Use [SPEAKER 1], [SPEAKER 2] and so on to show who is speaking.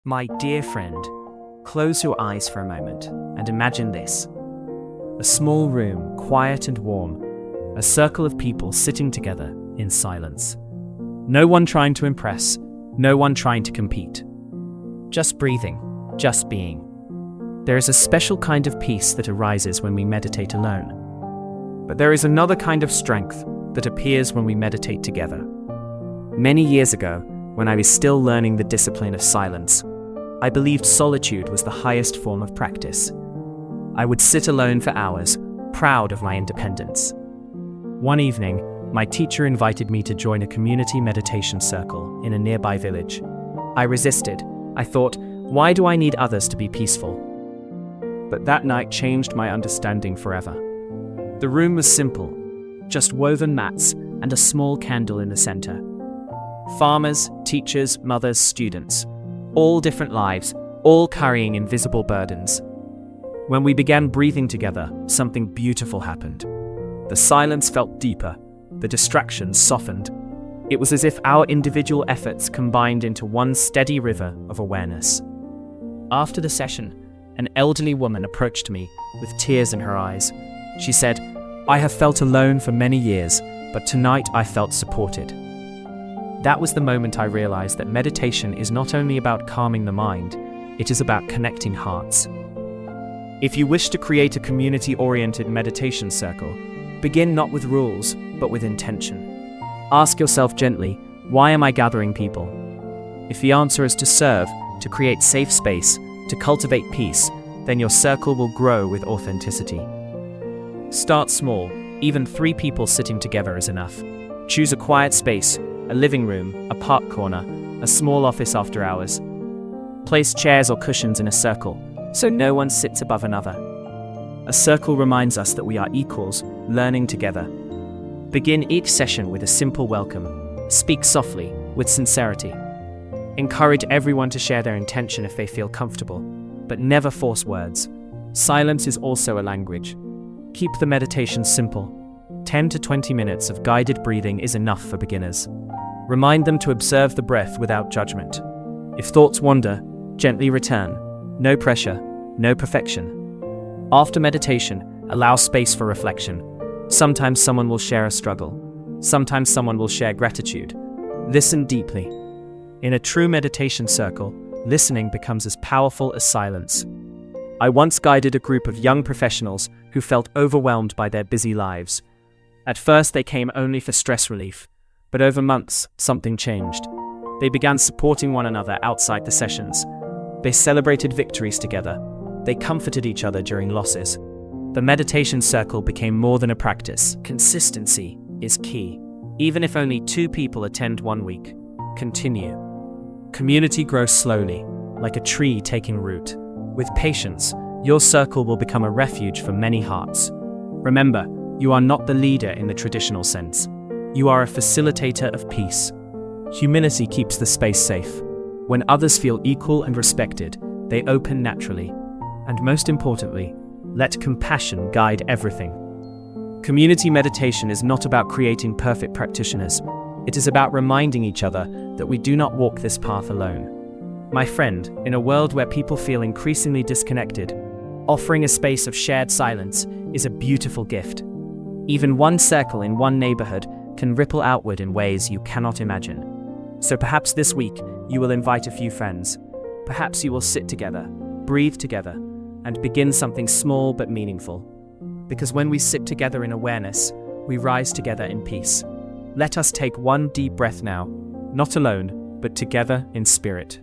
[SPEAKER 1] My dear friend, close your eyes for a moment and imagine this. A small room, quiet and warm, a circle of people sitting together in silence. No one trying to impress, no one trying to compete. Just breathing, just being. There is a special kind of peace that arises when we meditate alone. But there is another kind of strength that appears when we meditate together. Many years ago, when I was still learning the discipline of silence, I believed solitude was the highest form of practice. I would sit alone for hours, proud of my independence. One evening, my teacher invited me to join a community meditation circle in a nearby village. I resisted. I thought, why do I need others to be peaceful? But that night changed my understanding forever. The room was simple, just woven mats and a small candle in the center. Farmers, teachers, mothers, students, all different lives, all carrying invisible burdens. When we began breathing together, something beautiful happened. The silence felt deeper, the distractions softened. It was as if our individual efforts combined into one steady river of awareness. After the session, an elderly woman approached me with tears in her eyes. She said, "I have felt alone for many years, but tonight I felt supported." That was the moment I realized that meditation is not only about calming the mind, it is about connecting hearts. If you wish to create a community-oriented meditation circle, begin not with rules, but with intention. Ask yourself gently, why am I gathering people? If the answer is to serve, to create safe space, to cultivate peace, then your circle will grow with authenticity. Start small, even 3 people sitting together is enough. Choose a quiet space, a living room, a park corner, a small office after hours. Place chairs or cushions in a circle, so no one sits above another. A circle reminds us that we are equals, learning together. Begin each session with a simple welcome. Speak softly, with sincerity. Encourage everyone to share their intention if they feel comfortable, but never force words. Silence is also a language. Keep the meditation simple. 10 to 20 minutes of guided breathing is enough for beginners. Remind them to observe the breath without judgment. If thoughts wander, gently return. No pressure, no perfection. After meditation, allow space for reflection. Sometimes someone will share a struggle. Sometimes someone will share gratitude. Listen deeply. In a true meditation circle, listening becomes as powerful as silence. I once guided a group of young professionals who felt overwhelmed by their busy lives. At first, they came only for stress relief, but over months, something changed. They began supporting one another outside the sessions. They celebrated victories together. They comforted each other during losses. The meditation circle became more than a practice. Consistency is key. Even if only 2 people attend one week, continue. Community grows slowly, like a tree taking root. With patience, your circle will become a refuge for many hearts. Remember, you are not the leader in the traditional sense. You are a facilitator of peace. Humility keeps the space safe. When others feel equal and respected, they open naturally. And most importantly, let compassion guide everything. Community meditation is not about creating perfect practitioners. It is about reminding each other that we do not walk this path alone. My friend, in a world where people feel increasingly disconnected, offering a space of shared silence is a beautiful gift. Even one circle in one neighborhood can ripple outward in ways you cannot imagine. So perhaps this week, you will invite a few friends. Perhaps you will sit together, breathe together, and begin something small but meaningful. Because when we sit together in awareness, we rise together in peace. Let us take one deep breath now, not alone, but together in spirit.